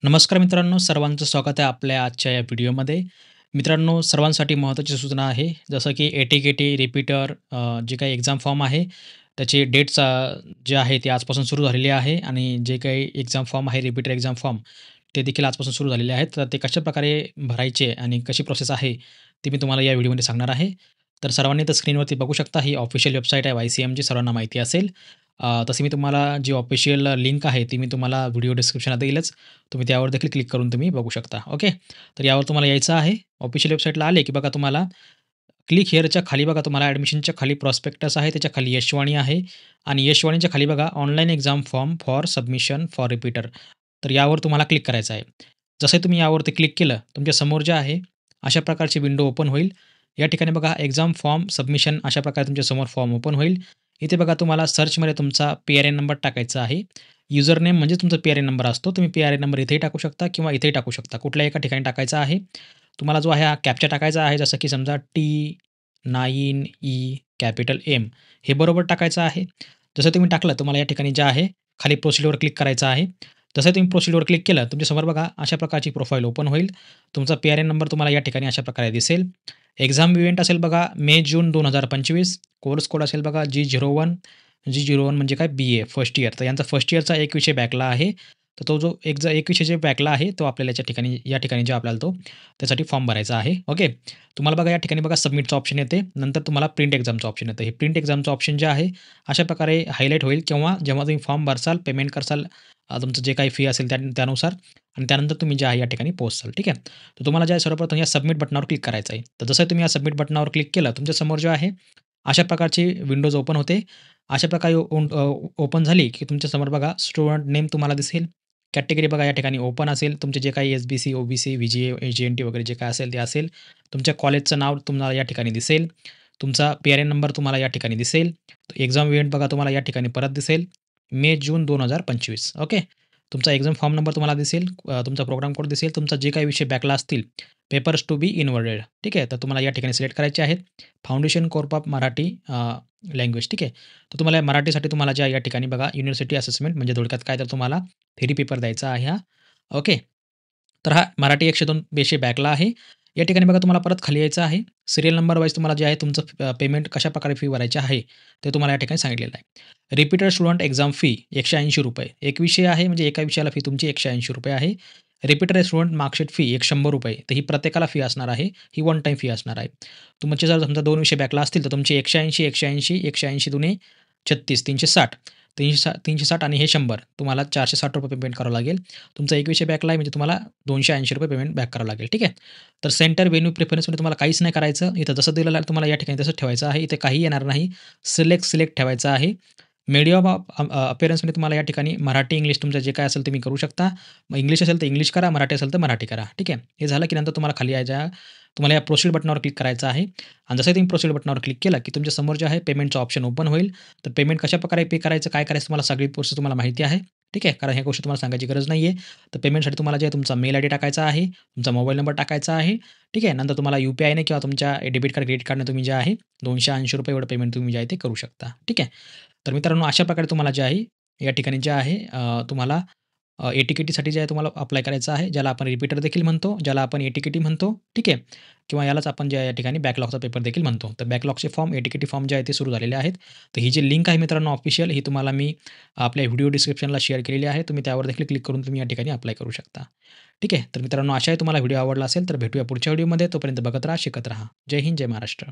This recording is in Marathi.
नमस्कार मित्रांनो, सर्वांचं स्वागत आहे आपल्या आजच्या या व्हिडिओमध्ये. मित्रांनो, सर्वांसाठी महत्त्वाची सूचना आहे, जसं की ए-टी-के-टी, रिपीटर जे काही एक्झाम फॉर्म आहे, त्याची डेट्स जे आहे ते आजपासून सुरू झालेली आहे आणि जे काही एक्झाम फॉर्म आहे, रिपीटर एक्झाम फॉर्म, ते देखील आजपासून सुरू झालेले आहेत. तर ते कशाप्रकारे भरायचे आणि कशी प्रोसेस आहे, ते मी तुम्हाला या व्हिडिओमध्ये सांगणार आहे. तर सर्वांनी तर स्क्रीनवरती बघू शकता, ही ऑफिशियल वेबसाईट आहे YCMची, सर्वांना माहिती असेल. तशी मी तुम्हाला जी ऑफिशियल लिंक आहे, ती मी तुम्हाला व्हिडिओ डिस्क्रिप्शनात देईलच. तुम्ही त्यावर देखील क्लिक करून तुम्ही बघू शकता. ओके. तर यावर तुम्हाला यायचं आहे. ऑफिशियल वेबसाईटला आले, की बघा तुम्हाला क्लिक हिअरच्या खाली बघा तुम्हाला ॲडमिशनच्या खाली प्रॉस्पेक्टस आहे. त्याच्या खाली यशवाणी आहे आणि यशवाणीच्या खाली बघा online exam form for submission for repeater. तर यावर तुम्हाला क्लिक करायचं आहे. जसं तुम्ही यावरती क्लिक केलं, तुमच्या समोर जे आहे, अशा प्रकारची विंडो ओपन होईल. या ठिकाणी बघा एक्झाम फॉर्म सबमिशन अशा प्रकारे तुमच्या समोर फॉर्म ओपन होईल. इथे बघा तुम्हाला सर्चमध्ये तुमचा पी-आर-एन नंबर टाकायचा आहे. युजर नेम म्हणजे तुमचा पी-आर-एन नंबर असतो. तुम्ही पी-आर-एन नंबर इथेही टाकू शकता किंवा इथेही टाकू शकता. कुठल्याही एका ठिकाणी टाकायचा आहे. तुम्हाला जो आहे हा कॅप्चा टाकायचा आहे. जसं की समजा T9E कॅपिटल M हे बरोबर टाकायचं आहे. जसं तुम्ही टाकलं तुम्हाला या ठिकाणी जे आहे खाली प्रोसीडवर क्लिक करायचं आहे. जसं तुम्ही प्रोसीडवर क्लिक केलं तुमच्यासमोर बघा अशा प्रकारची प्रोफाईल ओपन होईल. तुमचा पी-आर-एन नंबर तुम्हाला या ठिकाणी अशा प्रकारे दिसेल. एक्झाम इव्हेंट असेल बघा मे-जून 2025. कोर्स कोड असेल बघा G01. G01 म्हणजे काय बी-ए फर्स्ट इयर. तर यांचा फर्स्ट इयरचा एक विषय बॅकला आहे. तर तो जो एक विषय जे बॅकला आहे तो आपल्याला या ठिकाणी जे आपल्याला तो त्यासाठी फॉर्म भरायचा आहे. ओके. तुम्हाला बघा या ठिकाणी बघा सबमिटचं ऑप्शन येते. नंतर तुम्हाला प्रिंट एक्झामचं ऑप्शन येतं. हे प्रिंट एक्झामचं ऑप्शन जे आहे अशा प्रकारे हायलाइट होईल किंवा जेव्हा तुम्ही फॉर्म भरसाल, पेमेंट करसाल तुमचं जे काही फी असेल त्यानुसार आणि त्यानंतर तुम्ही जे आहे या ठिकाणी पोहोचाल. ठीक आहे. तर तुम्हाला जे आहे सर्वप्रथम या सबमिट बटनावर क्लिक करायचं आहे. तर जसं तुम्ही या सबमिट बटनावर क्लिक केलं, तुमच्यासमोर जे आहे अशा प्रकारची विंडोज ओपन होते. अशा प्रकारे ओपन झाली, की तुमच्यासमोर बघा स्टुडंट नेम तुम्हाला दिसेल. कॅटेगरी बघा या ठिकाणी ओपन असेल. तुमचे जे काही एस-बी-सी, ओ-बी-सी, व्ही-जी-ए, जी-एन-टी वगैरे जे काही असेल ते असेल. तुमच्या कॉलेजचं नाव तुम्हाला या ठिकाणी दिसेल. तुमचा पी-आर-एन नंबर तुम्हाला या ठिकाणी दिसेल. एक्झाम इव्हेंट बघा तुम्हाला या ठिकाणी परत दिसेल. मे-जून 2025 ओके. तुमचा एक्झाम फॉर्म नंबर तुम्हाला दिसेल. तुमचा प्रोग्राम कोड दिसेल. तुमचा जे काही विषय बॅकला असतील, पेपर्स टू बी इन्व्हर्टेड ठीक आहे. तर तुम्हाला या ठिकाणी सिलेक्ट करायचे आहेत. Foundation course of Marathi language ठीक आहे. तर तुम्हाला मराठीसाठी तुम्हाला ज्या या ठिकाणी बघा युनिव्हर्सिटी असेसमेंट म्हणजे थोडक्यात काय तर तुम्हाला थेरी पेपर द्यायचा आहे हा. ओके. तर हा मराठी 102 विषय बॅकला आहे. या ठिकाणी बघा तुम्हाला परत खाली यायचं आहे. सीरियल नंबर वाईज तुम्हाला जे आहे तुमचं पेमेंट कशाप्रकारे फी भरायची आहे, ते तुम्हाला या ठिकाणी सांगितलेलं आहे. रिपीटर स्टुडंट एक्झाम फी ₹180 एक विषय आहे म्हणजे एका विषयाला फी तुमची ₹180 आहे. रिपीटर स्टुडंट मार्कशीट फी ₹100 तर ही प्रत्येकाला फी असणार आहे. ही वन टाईम फी असणार आहे. तुमचे जर समजा 2 विषय बॅकला असतील, तर तुमचे 180, 180, 180 दुने 36, 360, 360 आणि हे 100 तुम्हाला ₹460 पेमेंट करावं लागेल. तुमचा एक विषय बॅकला आहे म्हणजे तुम्हाला ₹280 पेमेंट बॅक करावं लागेल. ठीक आहे. तर सेंटर व्हेन्यू प्रेफरन्समध्ये तुम्हाला काहीच नाही करायचं. इथं जसं दिलेलं आहे तुम्हाला या ठिकाणी तसंच ठेवायचं आहे. इथे काहीही येणार नाही. सिलेक्ट ठेवायचं आहे. मीडियम ऑफ अपीअरन्समध्ये तुम्हाला या ठिकाणी मराठी, इंग्लिश तुमचं जे काही असेल ते तुम्ही करू शकता. मग इंग्लिश असेल तर इंग्लिश करा, मराठी असेल तर मराठी करा. ठीक आहे. हे झालं की नंतर तुम्हाला खाली तुम्हाला या प्रोसीड बटनावर क्लिक करायचं आहे आणि जसं तुम्ही प्रोसीड बटनावर क्लिक केलं की तुमच्या समोर जे आहे पेमेंटचं ऑप्शन ओपन होईल. तर पेमेंट कशाप्रकारे पे करायचं, काय करायचं तुम्हाला सगळी प्रोसेस तुम्हाला माहिती आहे. ठीक आहे. कारण ह्या गोष्टी तुम्हाला सांगायची गरज नाही आहे. तर पेमेंटसाठी तुम्हाला जे आहे तुमचा मेल आयडी टाकायचा आहे, तुमचा मोबाईल नंबर टाकायचा आहे. ठीक आहे. नंतर तुम्हाला यू-पी-आयने किंवा तुमच्या डेबिट कार्ड, क्रेडिट कार्डने तुम्ही जे आहे ₹280 एवढं पेमेंट तुम्ही जे आहे ते करू शकता. ठीक आहे. तर मित्रांनो अशा प्रकारे तुम्हाला जे आहे या ठिकाणी जे आहे तुम्हाला ए-टी-के-टीसाठी जे आहे तुम्हाला अप्लाय करायचं आहे. ज्याला आपण रिपीटर देखील म्हणतो, ज्याला आपण ए-टी-के-टी म्हणतो. ठीक आहे. किंवा यालाच आपण जे आहे या ठिकाणी बॅकलॉगचा पेपर देखील म्हणतो. तर बॅकलॉगचे फॉर्म, ए-टी-के-टी फॉर्म जे आहे ते सुरू झालेले आहेत. तर ही जी लिंक आहे मित्रांनो ऑफिशियल ही तुम्हाला मी आपल्या व्हिडिओ डिस्क्रिप्शनला शेअर केलेली आहे. तुम्ही त्यावर देखील क्लिक करून तुम्ही या ठिकाणी अप्लाय करू शकता. ठीक आहे. तर मित्रांनो आशा आहे तुम्हाला व्हिडिओ आवडला असेल तर भेटूया पुढच्या व्हिडिओमध्ये. तोपर्यंत बघत राहा, शिकत राहा. जय हिंद, जय महाराष्ट्र.